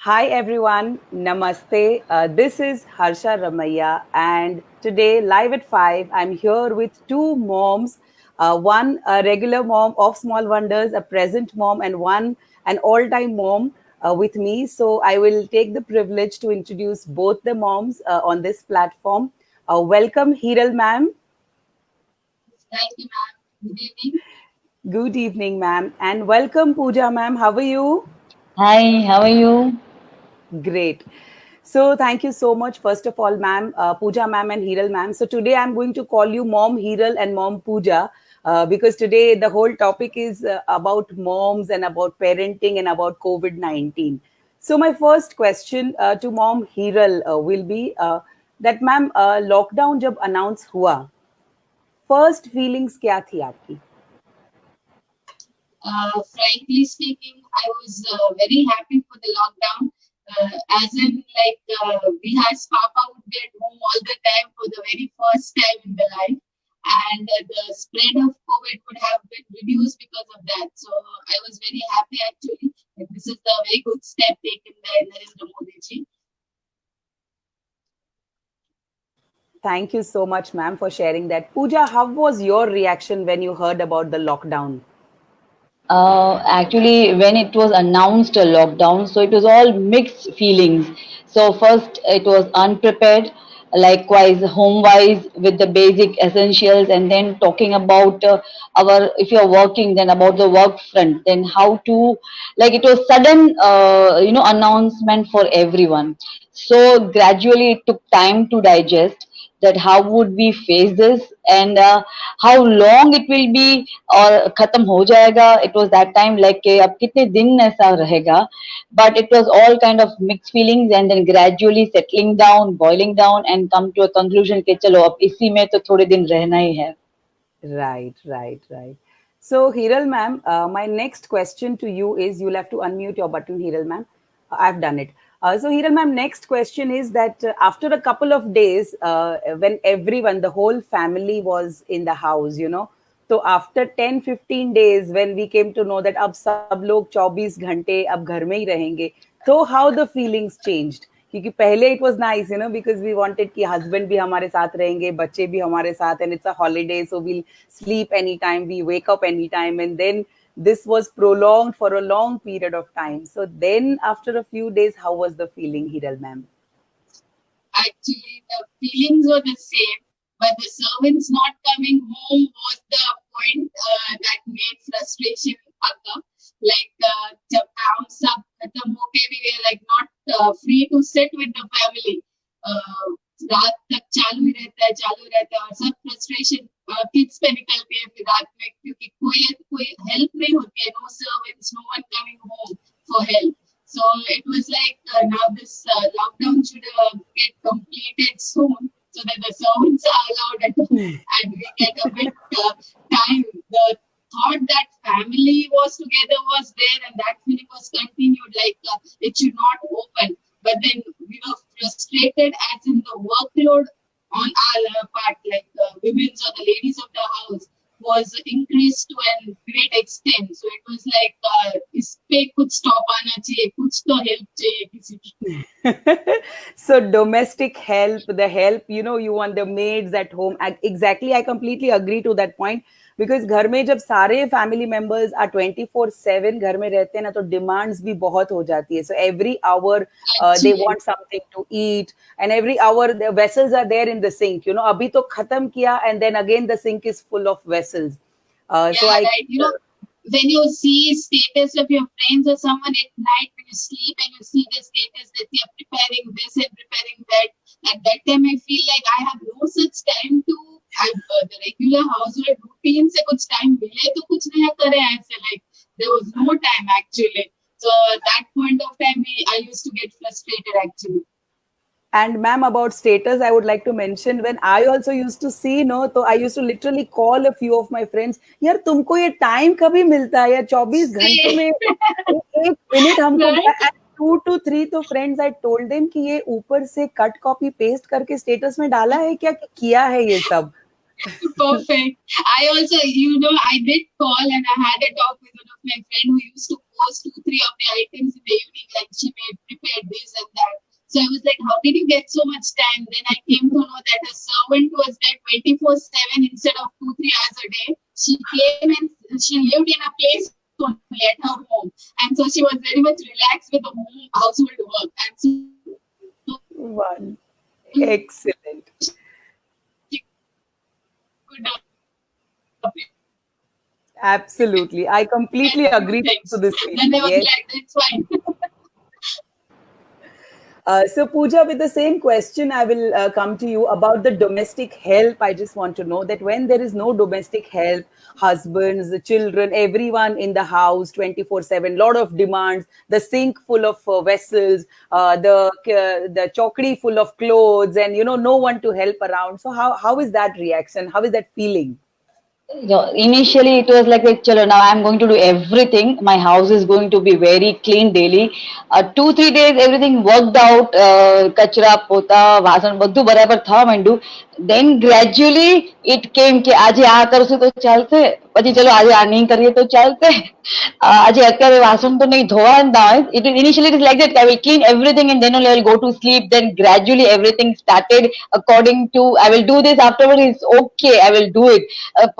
Hi everyone, Namaste. This is Harsha Ramaya, and today, live at 5, I'm here with two moms, one a regular mom of Small Wonders, a present mom, and one an all time mom with me. So, I will take the privilege to introduce both the moms on this platform. Welcome, Hiral ma'am. Thank you, ma'am. Good evening. Good evening, ma'am, and welcome, Pooja ma'am. How are you? Hi, how are you? Great. So thank you so much, first of all, ma'am, Pooja ma'am and Hiral ma'am. So today I'm going to call you Mom Hiral and Mom Pooja because today the whole topic is about moms and about parenting and about COVID-19. So my first question to Mom Hiral will be that ma'am, lockdown जब announce हुआ, first feelings क्या थी आपकी? Frankly speaking, I was very happy for the lockdown. As in, we had Papa would be at home all the time for the very first time in the life, and the spread of COVID would have been reduced because of that. So I was very happy actually. That this is the very good step taken by Narendra Modi ji. Thank you so much, ma'am, for sharing that. Pooja, how was your reaction when you heard about the lockdown? Actually, when it was announced a lockdown, so it was all mixed feelings. So first, it was unprepared, likewise home-wise with the basic essentials, and then talking about our if you're working, then about the work front, then how to like it was sudden, announcement for everyone. So gradually, it took time to digest that how would we face this and how long it will be और खत्म हो जाएगा. It was that time like कि अब कितने दिन ऐसा रहेगा, but it was all kind of mixed feelings and then gradually settling down, boiling down and come to a conclusion कि चलो अब इसी में तो थोड़े दिन रहना ही है. Right, right, right. So, Hiral ma'am, my next question to you is you'll have to unmute your button, Hiral ma'am. I've done it. So, Hiral ma'am, next question is that after a couple of days, when everyone, the whole family was in the house, so after 10, 15 days, when we came to know that अब सब लोग 24 घंटे अब घर में ही रहेंगे, so how the feelings changed? क्योंकि पहले it was nice because we wanted कि हस्बैंड भी हमारे साथ रहेंगे बच्चे भी हमारे साथ and it's a holiday so we'll sleep anytime, we wake up anytime, and then this was prolonged for a long period of time. So then after a few days, how was the feeling, Hiral ma'am? Actually, the feelings were the same, but the servants not coming home was the point that made frustration occur. जब काम सब खत्म होके भी we are like not free to sit with the family. Uh, रात तक चालू रहता है और सब फ्रस्ट्रेशन किड्स पे निकलती है फिर रात में क्योंकि कोई हेल्प नहीं होती है no servants no one coming home for help. So it was like now this lockdown should get completed soon so that the servants are allowed at home and we get a bit time. The thought that family was together was there and that feeling was continued it should not open. But then we were frustrated as in the workload on our part, women's or the ladies of the house was increased to a great extent. So it was like इस पे कुछ stop आना चाहिए, कुछ तो help चाहिए किसी की. So domestic help, the help, you want the maids at home. Exactly, I completely agree to that point. Because घर में जब सारे फैमिली मेंबर्स आ 24/7 घर में रहते हैं ना तो डिमांड्स भी बहुत हो जाती है. So every hour they Actually, want something to eat and every hour the vessels are there in the sink. अभी तो खत्म किया and then again the sink is full of vessels. So yeah, I right. When you see status of your friends or someone at night when you sleep and you see the status that they are preparing this and preparing that, at that time I feel like I have no such time to the regular household routine से कुछ time मिले तो कुछ नया करें ऐसे like there was no time actually. So at that point of time I used to get frustrated actually. And ma'am, about status, I would like to mention when I also used to see, no, so I used to literally call a few of my friends, यार तुमको ये time कभी मिलता है यार 24 घंटों में एक मिनट हमको Right? 2 to 3 तो फ्रेंड्स आई टोल्ड देम कि ये ऊपर से कट कॉपी पेस्ट करके स्टेटस में डाला है क्या कि किया है ये सब. Perfect. I also, I did call and I had a talk with one of my friend who used to post 2, 3 of the items in the evening, like she may unprepared, this and that. So I was like, how did you get so much time? Then I came to know that a servant was there 24/7 instead of 2-3 hours a day. She came and she lived in a place only at her home. And so she was very much relaxed with the home household work. And so she could One. appreciate Excellent. Absolutely. I completely few agree things. to this Then feeling. they was Yes. like, that's fine. So, Pooja, with the same question, I will come to you about the domestic help. I just want to know that when there is no domestic help, husbands, the children, everyone in the house 24/7, lot of demands, the sink full of vessels, the chokri full of clothes, and no one to help around. So, how is that reaction? How is that feeling? Initially it was like, chalo, now I'm going to do everything. My house is going to be very clean daily. 2-3 days everything worked out. Kachra, pota, vasan, બધું બરાબર થવા માંડ્યું. Then gradually it came કે આજે આ કરશું તો ચાલશે. પછી ચલો આજે આ નહીં કરીએ તો ચાલશે. આજે અત્યારે વાસણ તો નહીં ધોવા ના હોય. Initially it is like that. I will clean everything and then only I will go to sleep. Then gradually everything started according to I will do this afterwards. It's okay. I will do it.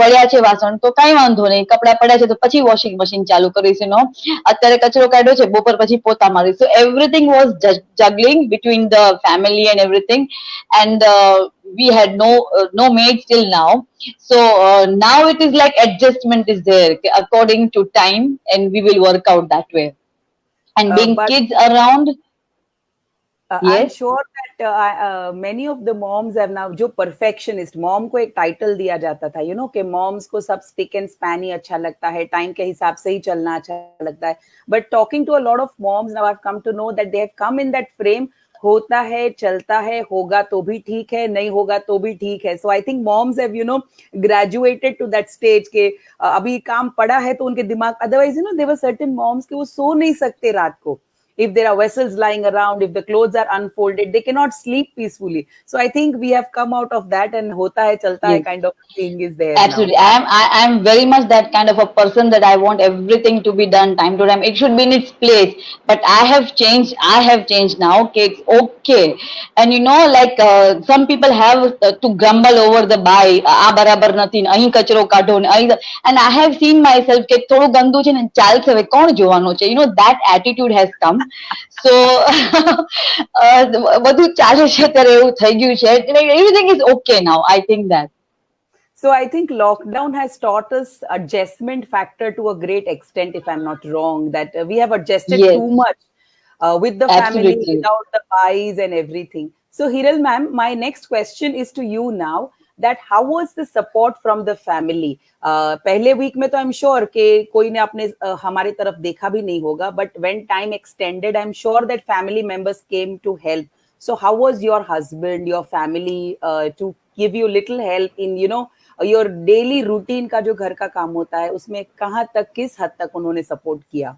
પડ્યા છે વાસણ તો કઈ વાંધો નહીં, કપડા પડ્યા છે તો પછી વોશિંગ મશીન ચાલુ કરીશું. નો અત્યારે કચરો કાઢ્યો છે બપોર પછી પોતા મારી. So everything was juggling between the family and everything. And we had no maids till now. So now it is like adjustment is there according to time, and we will work out that way. And being But kids around, I'm yes, sure that many of the moms have now जो perfectionist mom को एक title दिया जाता था कि moms को सब stick and span ही अच्छा लगता है, time के हिसाब से ही चलना अच्छा लगता है. But talking to a lot of moms now, I've come to know that they have come in that frame. होता है, चलता है, होगा तो भी ठीक है, नहीं होगा तो भी ठीक है. So I think moms have graduated to that stage के अभी काम पड़ा है तो उनके दिमाग, otherwise there were certain moms कि वो सो नहीं सकते रात को. If there are vessels lying around, if the clothes are unfolded, they cannot sleep peacefully. So I think we have come out of that, and hota hai chalta hai yes. kind of thing is there now. Absolutely. I am very much that kind of a person that I want everything to be done time to time. It should be in its place. But I have changed. I have changed now. Okay, it's okay. And like some people have to grumble over the buy. આ બરાબર નથી ને અહીં કચરો કાઢો ને અહીં. And I have seen myself કે થોડું ગંદુ છે ને ચાલશે હવે કોણ જોવાનો છે. That attitude has come. So બધું ચાલે છે ત્યારે એવું થઈ ગયું છે. Everything is okay now. I think that. So I think lockdown has taught us adjustment factor to a great extent, if I'm not wrong, that we have adjusted Yes, too much with the family, absolutely. without the pies and everything. So Hiral ma'am, my next question is to you now, that how was the support from the family? पहले week में तो आई am sure कि कोई ने अपने हमारी तरफ देखा भी नहीं होगा, but when time extended I am sure that family members came to help. So how was your husband, your family to give you little help in your daily routine का जो घर का काम होता है उसमें कहाँ तक, किस हद तक उन्होंने सपोर्ट किया?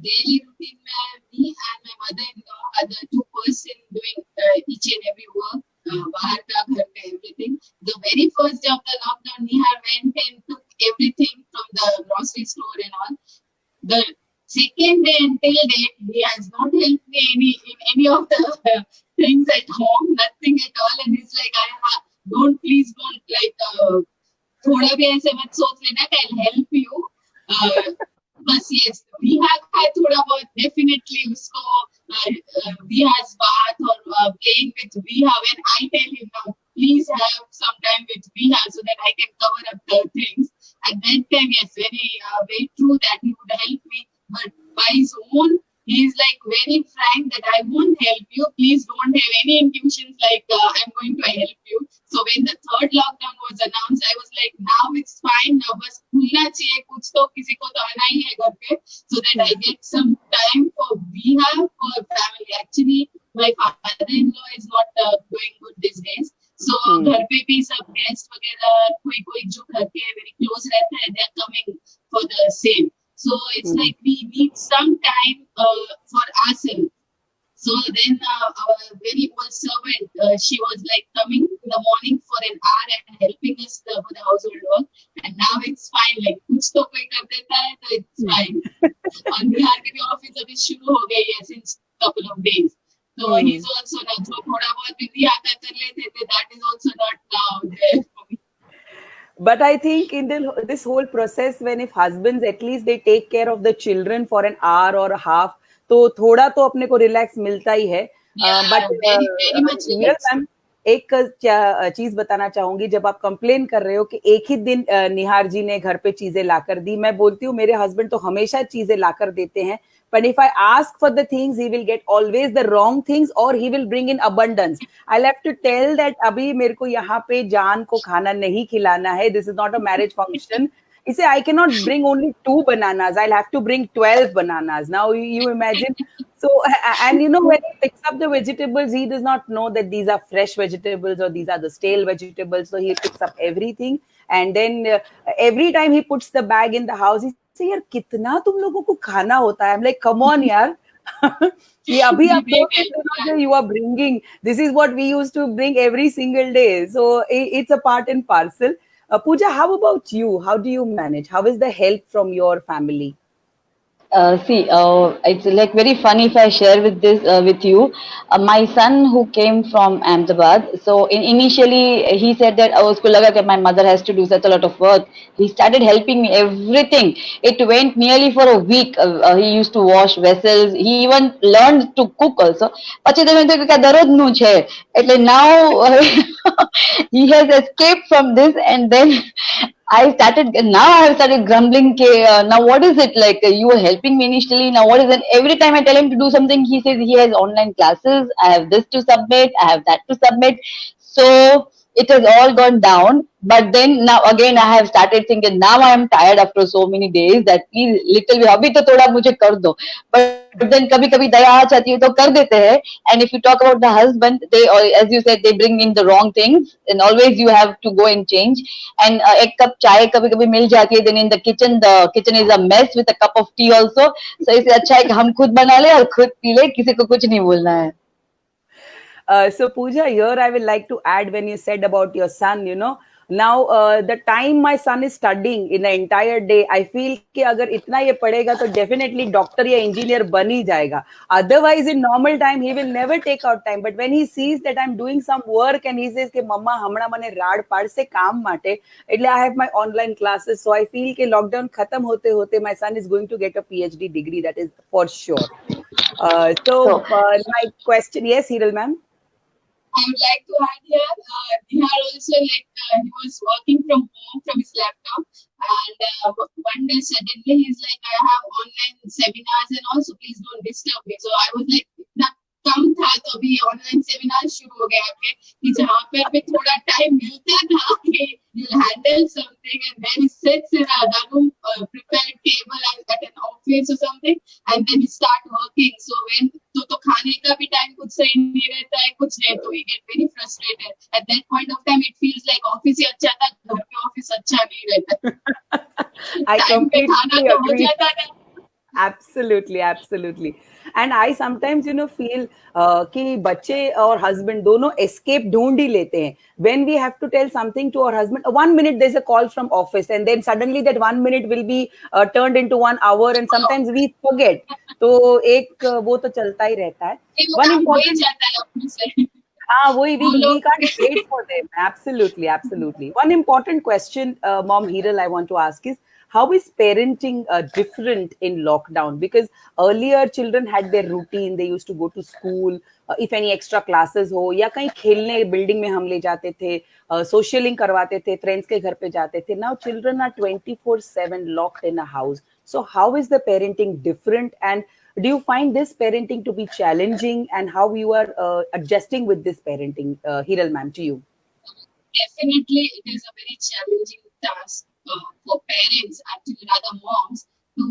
Daily routine में me and my mother-in-law are the two person doing each and every work. बाहर का घर का everything. The very first day of the lockdown, Nihar went and took everything from the grocery store and all. The second day until date, he has not helped me in any of the things at home, nothing at all. And he's like, please don't like, थोड़ा भी ऐसे मत सोच लेना कि I'll help you. बस yes, we have had थोड़ा बहुत definitely उसको Viha's bath or playing with Viha. When I tell him now, please have some time with Viha so that I can cover up the things. At that time, yes, very true that he would help me. But by his own, he is like very frank that I won't help you. Please don't have any intuitions like I'm going to help you. So when the third lockdown was announced, I was like, now it's fine. Now बस खुलना चाहिए कुछ तो किसी को तो आना ही है घर पे, so that I get some time for Viha, for family. Actually, my father-in-law is not doing good these days. So घर पे भी सब guest वगैरह कोई जो घर के very close रहते हैं, they are coming for the same. So it's like we need some time for ourselves. So then our very old servant, she was like coming in the morning for an hour and helping us for the household work. And now it's fine. Like कुछ तो कोई कर देता है तो it's fine. और बिहार के भी ऑफिस अभी practice शुरू हो गई है since couple of days. So he's Hmm. also not, so थोड़ा बहुत भी आता कर लेते थे, that is also not now there for me. But I think in this whole process, when if husbands at least they take care of the children for an hour or a half, तो थोड़ा तो अपने को relax मिलता ही है. But Yeah, very very much Hiral relaxed. Ma'am, एक चीज बताना चाहूंगी. जब आप कंप्लेन कर रहे हो कि एक ही दिन निहार जी ने घर पे चीजें लाकर दी, मैं बोलती हूँ मेरे हस्बैंड तो हमेशा चीजें लाकर देते हैं. But if I ask for the things, he will get always the wrong things, or he will bring in abundance. I'll have to tell that अभी मेरे को यहाँ पे जान को खाना नहीं खिलाना है. This is not a marriage function. He said, I cannot bring only 2 bananas. I'll have to bring 12 bananas. Now you imagine. So, and you know, when he picks up the vegetables, he does not know that these are fresh vegetables or these are the stale vegetables. So he picks up everything. And then every time he puts the bag in the house, he says, यार कितना तुम लोगों को खाना होता है. I'm like, come on यार. ये अभी We आप make दोगे it. तो जो you are bringing, this is what we used to bring every single day. So it's a part and parcel. Pooja, how about you? How do you manage? How is the help from your family? See, it's like very funny if I share with this with you. My son who came from Ahmedabad, so initially he said that oh, usko laga that my mother has to do such a lot of work. He started helping me everything. It went nearly for a week. He used to wash vessels. He even learned to cook also. પછી તમે તો કે દરરોજનું છે. એટલે now he has escaped from this, and then now I have started grumbling. Now what is it like? You were helping me initially. Now what is it? Every time I tell him to do something, he says he has online classes. I have this to submit. I have that to submit. So it has all gone down. But then now again I have started thinking. Now I am tired after so many days that please little bit अभी तो थोड़ा मुझे कर दो. But then कभी कभी दया आ जाती है तो कर देते हैं. And if you talk about the husband, they as you said they bring in the wrong things, and always you have to go and change. And एक कप चाय कभी कभी मिल जाती है. Then in the kitchen is a mess with a cup of tea also. So इससे अच्छा है कि हम खुद बना ले और खुद पी ले. किसी को कुछ नहीं बोलना है. So Pooja, here I would like to add when you said about your son, now the time my son is studying in the entire day, I feel कि अगर इतना ये पढ़ेगा तो definitely doctor या engineer बन ही जाएगा. Otherwise, in normal time, he will never take out time. But when he sees that I'm doing some work and he says कि मम्मा हमણાં મને રાડ પાડશે કામ માટે, એટલે I have my online classes. So I feel कि lockdown खत्म होते होते my son is going to get a PhD degree. That is for sure. So My question, yes, Hiral ma'am. I would like to add here, Nihar also like he was working from home from his laptop, and one day suddenly he's like, I have online seminars and also please don't disturb me. So I was like, इतना कम था तो अभी online seminar शुरू हो गया आपके कि जहाँ पर भी थोड़ा टाइम मिलता था कि you handle something, and then he sits in a room prepared table at an office or something, and then he start working. So when तो खाने का भी टाइम कुछ सही नहीं रहता है कुछ नहीं तो we get very frustrated. At that point of time it feels like office ही अच्छा था घर पे ऑफिस अच्छा नहीं रहता. I टाइम पे खाना completely तो हो agree. जाता था. Absolutely, absolutely. And I sometimes, feel कि बच्चे और husband दोनों escape ढूंढ ही लेते हैं. When we have to tell something to our husband, 1 minute there's a call from office, and then suddenly that 1 minute will be turned into 1 hour, and sometimes we forget. तो एक वो तो चलता ही रहता है. कि वो One काम हो ही important जाता है अपने से. Ah, we वो we लोग can't wait for them. Absolutely, absolutely. One important question, Mom Hiral, I want to ask is how is parenting different in lockdown? Because earlier children had their routine. They used to go to school. If any extra classes हो या कहीं खेलने building में हम ले जाते थे, socialing करवाते थे, friends के घर पे जाते थे. Now children are 24/7 locked in a house. So how is the parenting different, and do you find this parenting to be challenging, and how you are adjusting with this parenting, Hiral ma'am, to you? definitely it is a very challenging task for parents, actually rather moms, to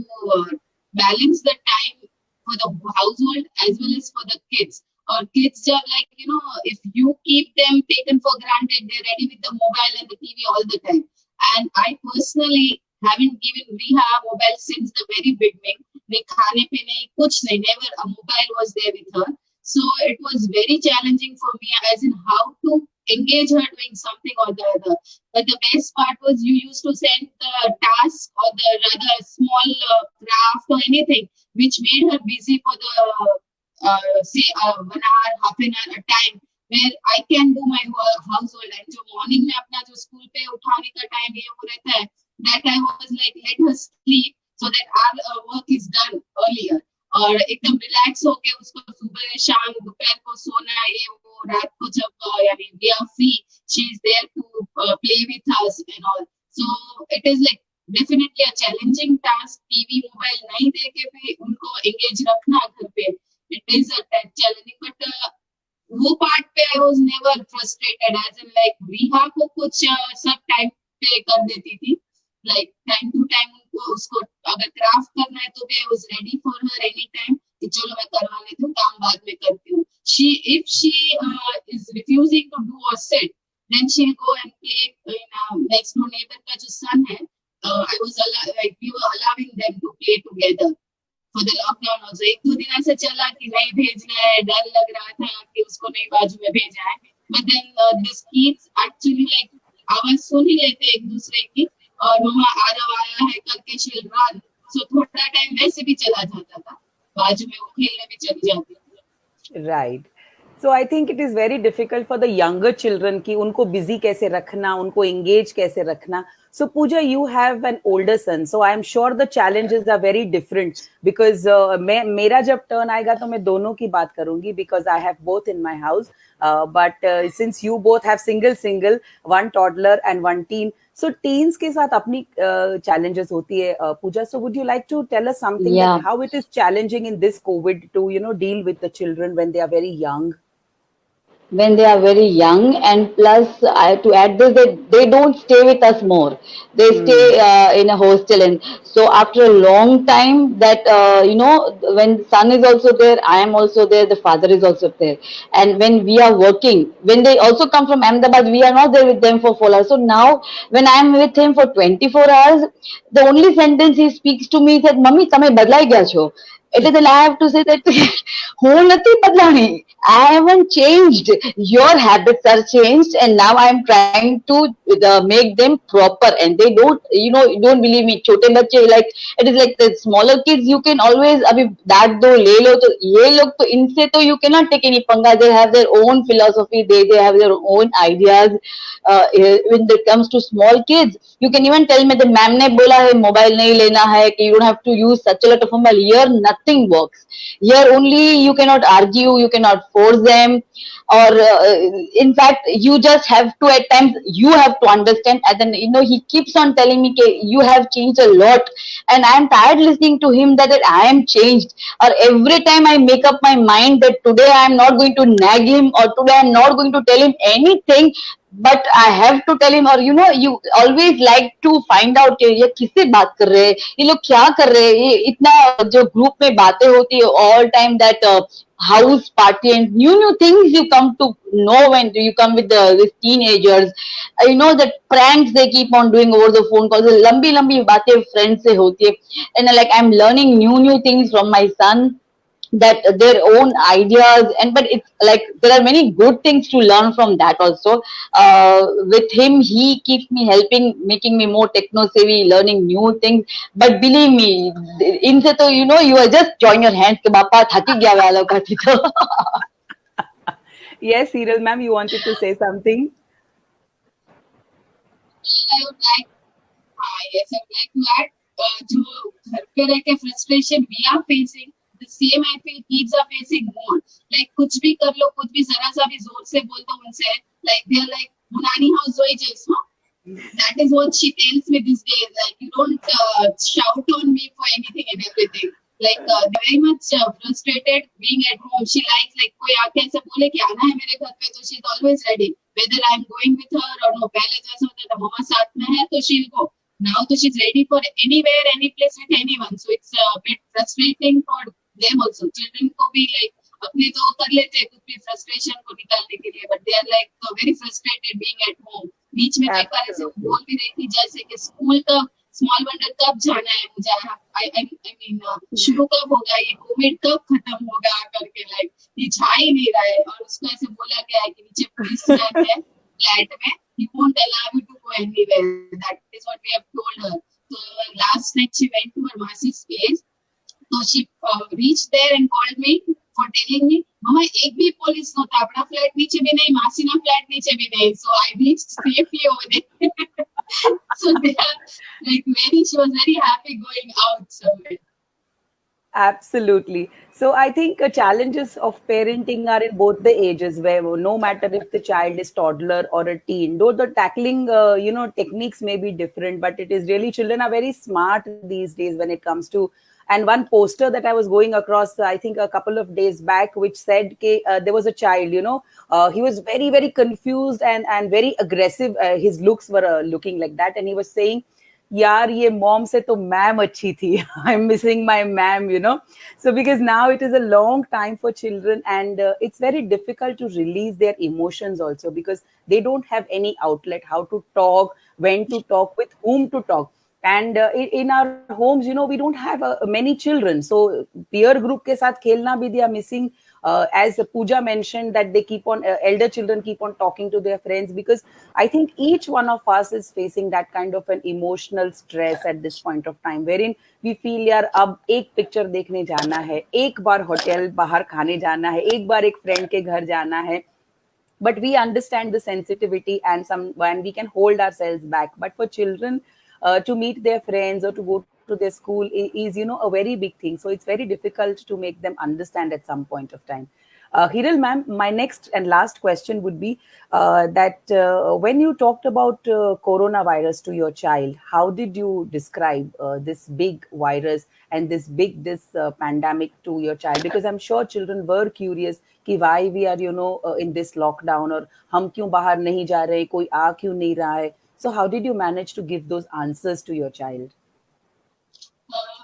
balance the time for the household as well as for the kids. Or kids are like, if you keep them taken for granted, they're ready with the mobile and the TV all the time. And I personally haven't given Riha a mobile since the very beginning. They khane pe nahi, kuch nahi, never a mobile was there with her. So it was very challenging for me as in how to engage her doing something or the other. But the best part was you used to send the task or the rather small craft or anything. which made her busy for the say 1 hour, half an hour a time where I can do my household. And जो morning में अपना जो school पे उठाने का time ये वो रहता है, that I was like let her sleep so that our work is done earlier. और एकदम रिलैक्स होके उसको सुबह शाम दोपहर को सोना ये वो रात को जब यानी we are free, she is there to play with us and all. So it is like definitely a challenging task. TV mobile नहीं देके भी उनको एंगेज रखना घर पे, it is a challenging, but वो पार्ट पे I was never frustrated as in like Riha को कुछ सब टाइम पे कर देती थी, लाइक टाइम टू टाइम उनको उसको अगर क्राफ्ट करना है तो भी I was ready for her any time कि चलो मैं करवा लेती हूँ, काम बाद में करती हूँ. She if she is refusing to do और सिट, then she will go and play in next door neighbour का जो सन है, I was like we were allowing them to play together for the lockdown also. एक दो दिन ऐसा चला कि नहीं भेजना है, डर लग रहा था कि उसको नहीं बाजू में भेजा है, but then this kids actually like आवाज सुन ही लेते एक दूसरे की और मम्मा आरव आया है करके शील रन. सो थोड़ा टाइम वैसे भी चला जाता था, बाजू में वो खेलने भी चली जाती थी. Right. So I think it is very difficult for the younger children कि उनको busy कैसे रखना, उनको engage कैसे रखना. So Pooja, you have an older son, so I am sure the challenges are very different because मेरा जब turn आएगा तो मैं दोनों की बात करूंगी because I have both in my house. But since you both have single, one toddler and one teen, so teens के साथ अपनी challenges होती है. Pooja, so would you like to tell us something that Yeah. how it is challenging in this COVID to deal with the children when they are very young? When they are very young, and plus to add this, they don't stay with us more, they stay in a hostel. And so after a long time that when son is also there, I am also there, the father is also there, and when we are working, when they also come from Ahmedabad, we are not there with them for 4 hours. So now when I am with him for 24 hours, the only sentence he speaks to me is that mummy તમે બદલાઈ ગયા છો. એટલે then I have to say that હું નથી બદલાણી. I haven't changed. Your habits are changed, and now I am trying to make them proper. And they don't, you don't believe me. छोटे बच्चे like it is like the smaller kids. You can always अभी डांट दो ले लो, तो ये लोग तो इनसे तो you cannot take any पंगा. They have their own philosophy. They have their own ideas. When it comes to small kids, you can even tell me the ma'am ने बोला है मोबाइल नहीं लेना है कि you don't have to use such a lot of mobile. Here nothing works. Here only you cannot argue, you cannot force them, or in fact you just have to, at times you have to understand. And then he keeps on telling me that you have changed a lot, and I am tired listening to him that I am changed. Or every time I make up my mind that today I am not going to nag him, or today I am not going to tell him anything, but I have to tell him. Or you always like to find out कि ये किससे बात कर रहे हैं, ये लोग क्या कर रहे हैं, ये इतना जो ग्रुप में बातें होती है all time, that house party and new things you come to know when you come with with teenagers. That pranks they keep on doing over the phone calls, लंबी लंबी बातें friends से होती है. And like I'm learning new things from my son, that their own ideas. And but it's like there are many good things to learn from that also. With him, he keeps me helping, making me more techno savvy, learning new things. But believe me, इनसे तो you are just join your hands के बापा थकी गया वालों का थी तो. Yes, Hiral ma'am, you wanted to say something? I would like, yes, I would like to add, जो घर पे रह के frustration we are facing, the same I feel kids are facing more. Like कुछ भी कर लो, कुछ भी जरा सा भी जोर से बोल दो उनसे, like they are like Bunani house जोई जैसो. That is what she tells me these days. Like you don't shout on me for anything and everything. Like they're very much frustrated being at home. She likes like कोई आके ऐसे बोले कि आना है मेरे घर पे, तो she's always ready. Whether I'm going with her or no. पहले जैसा होता था मम्मा साथ में है तो she'll go. Now so she's ready for anywhere, any place with anyone. So it's a bit frustrating for them also. Children को भी like अपने तो कर लेते हैं कुछ भी frustration को निकालने के लिए, but they are like very frustrated being at home. बीच में एक बार ऐसे बोल भी रही थी जैसे कि स्कूल का स्मॉल वंडर कब जाना है मुझे, आई मीन शुरू कब होगा, ये कोविड कब खत्म होगा करके, लाइक ये जा ही नहीं रहा है. और उसको ऐसे बोला गया है कि नीचे पुलिस रहते हैं फ्लैट में, he won't allow you to go anywhere. That is what we have told her. So last night she went to her masi's place. So she reached there and called me for telling me, "Mama, एक भी police नहोता, अपना flat नीचे भी नहीं, मासीना flat नीचे भी नहीं." So I reached safely over there. So they are like very. She was very happy going out somewhere. Absolutely. So I think challenges of parenting are in both the ages, where no matter if the child is toddler or a teen, though the tackling, techniques may be different, but it is really children are very smart these days when it comes to. And one poster that I was going across, I think a couple of days back, which said there was a child, he was very, very confused and very aggressive. His looks were looking like that. And he was saying, यार ये mom से तो ma'am अच्छी थी. I'm missing my ma'am, so because now it is a long time for children, and it's very difficult to release their emotions also, because they don't have any outlet, how to talk, when to talk, with whom to talk. And in our homes, we don't have many children, so peer group ke sath khelna bhi they are missing. As Pooja mentioned, that they keep on elder children keep on talking to their friends, because I think each one of us is facing that kind of an emotional stress at this point of time, wherein we feel यार अब एक picture देखने जाना है, एक बार hotel बाहर खाने जाना है, एक बार एक फ्रेंड के घर जाना है, but we understand the sensitivity, and some when we can hold ourselves back. But for children, to meet their friends or to go to their school is a very big thing, so it's very difficult to make them understand at some point of time. Hiral ma'am, my next and last question would be that when you talked about coronavirus to your child, how did you describe this big virus and this pandemic to your child? Because I'm sure children were curious कि why we are in this lockdown, or हम क्यों बाहर नहीं जा रहे, कोई आ क्यों नहीं रहा है. So how did you manage to give those answers to your child? Uh,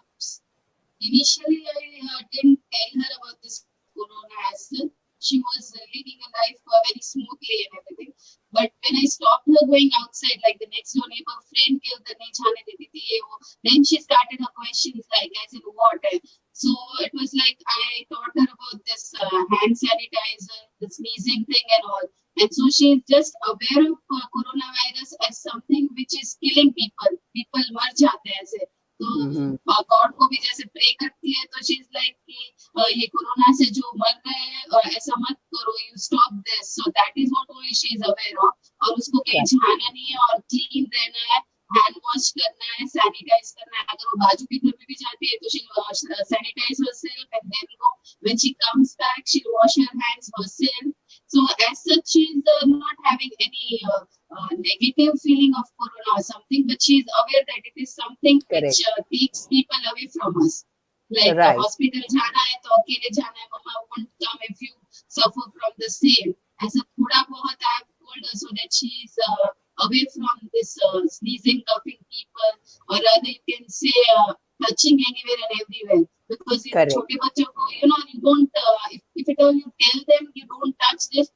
Initially, I didn't tell her about this corona as such. She was living a life very smoothly and everything. But when I stopped her going outside, like the next door neighbor friend ke udhar nahi jaane deti thi, ye wo, then she started her questions like, as in what? So it was like I taught her about this hand sanitizer, the sneezing thing and all. And so she is just aware of coronavirus as something which is killing people. People मर जाते हैं ऐसे. Mm-hmm. तो God को भी जैसे pray करती है, तो शी इज लाइक कि ये कोरोना से जो मर गए हैं ऐसा मत करो, you stop this. So that is what only she is aware of. और उसको कहीं जाना नहीं है और क्लीन रहना है, हैंड वॉश करना है, सैनिटाइज करना है. अगर वो बाजू के घर में भी जाती है तो she sanitize herself, and then when she comes back she'll wash her hands herself. So as such, she is not having any negative feeling of corona or something, but she is aware that it is something which Correct. takes people away from us. Like Right. hospital जाना है तो अकेले जाना है, mama won't come if you suffer from the same. ऐसा थोड़ा बहुत I have told her, so that she is away from this sneezing, coughing people, or rather you can say touching anywhere and everywhere. Because in Correct. छोटे बच्चों को, you don't, if at all you tell them you don't touch this,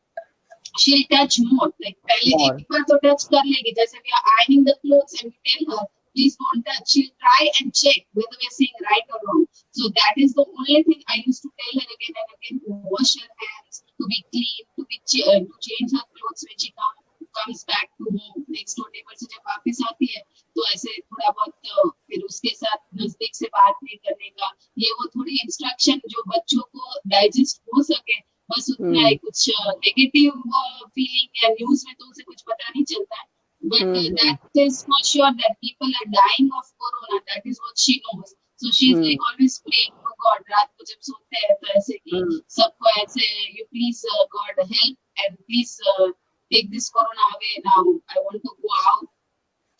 she'll touch more. Like पहले More. एक बार तो touch कर लेगी. जैसे we are ironing the clothes and we tell her, please don't touch. She'll try and check whether we're saying right or wrong. So that is the only thing I used to tell her again and again, to wash her hands, to be clean, to change her clothes when she comes back to home. Next door neighbor से जब वापस आती है तो ऐसे थोड़ा बहुत फिर उसके साथ नजदीक से बात नहीं करने का, ये वो थोड़ी इंस्ट्रक्शन जो बच्चों को डाइजेस्ट हो सके, बस उतना है. कुछ नेगेटिव फीलिंग या न्यूज में तो उसे कुछ पता नहीं चलता है. But that is for sure that people are dying of corona. That is what she knows. So she is like always praying to God. रात को जब सोते हैं तो ऐसे कि सबको ऐसे, you please God help and please take this corona away now. I want to go out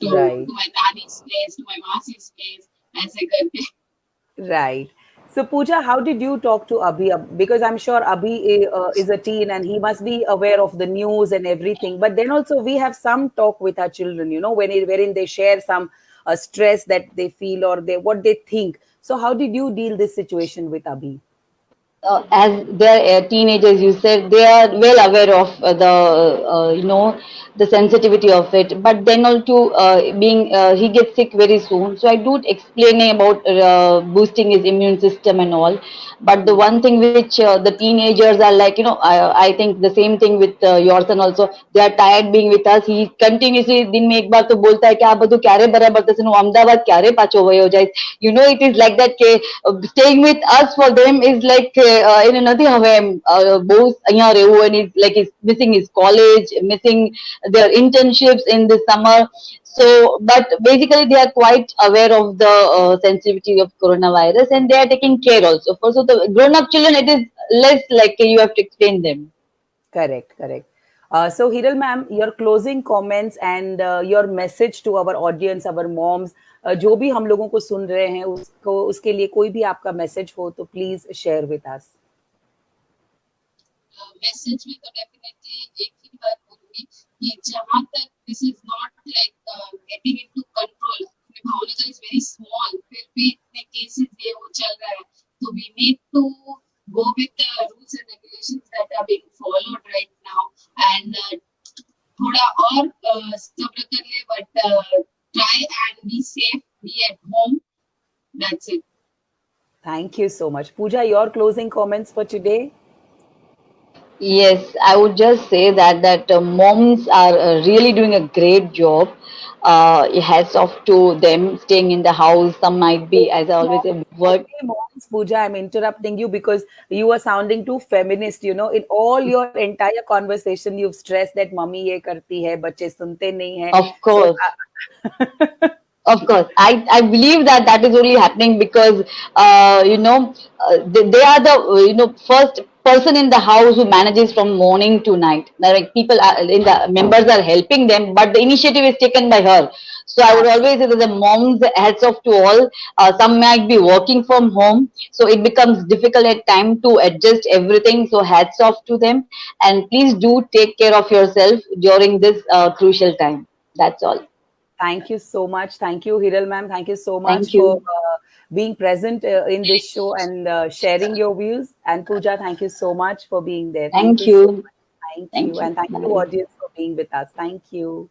Right. to my nani's place, to my masi's place, ऐसे करके. Right. So, Pooja, how did you talk to Abhi? Because I'm sure Abhi is a teen and he must be aware of the news and everything. But then also we have some talk with our children, wherein they share some stress that they feel, or what they think. So, how did you deal this situation with Abhi? as they're teenagers, you said they are well aware of the sensitivity of it. But then also being he gets sick very soon, so I do explaining about boosting his immune system and all. But the one thing which the teenagers are like, I think the same thing with your son also. They are tired being with us. He continuously दिन में एक बार तो बोलता है कि आप બધું ક્યારે બરાબર થશે હું અમદાવાદ ક્યારે પાછો વયો જાય. It is like that કે staying with us for them is like નથી હવે બહુ અહીંયા રહેવું, and he's like he's missing his college, missing their internships in the summer. So, but basically they are quite aware of the sensitivity of coronavirus, and they are taking care also. For so the grown-up children, it is less like you have to explain them. Correct, correct. So, Hiral ma'am, your closing comments and your message to our audience, our moms, जो भी हम लोगों को सुन रहे हैं, उसको उसके लिए कोई भी आपका मैसेज हो तो please share with us. Message में तो डेफिनेटली एक ही बात बोलूंगी कि जहां तक this is not like getting into control, Bhavna is very small, फिर भी इतने केसेस ये वो चल रहा है, तो we need to go with the rules and regulations that are being followed right now, and थोड़ा और सब्र कर ले, but try and be safe, be at home. That's it. Thank you so much. Pooja, your closing comments for today? Yes, I would just say that moms are really doing a great job. Hats off to them staying in the house. Some might be, as I always say, work. Only moms, Pooja, I'm interrupting you because you are sounding too feminist. In all your entire conversation, you've stressed that mummy ये करती है, बच्चे सुनते नहीं हैं. Of So, course. Of course, I believe that is only happening because they are the first person in the house who manages from morning to night. Like people are, in the members are helping them, but the initiative is taken by her. So I would always say that the moms, heads off to all. Some might be working from home, so it becomes difficult at time to adjust everything. So hats off to them, and please do take care of yourself during this crucial time. That's all. thank you so much. Thank you, Hiral ma'am. Thank you so much Thank for you. being present in this show and sharing your views. And Pooja, thank you so much for being there. Thank Thank you so you. much. Thank you. Thank you. And thank you, Bye. audience, for being with us. Thank you.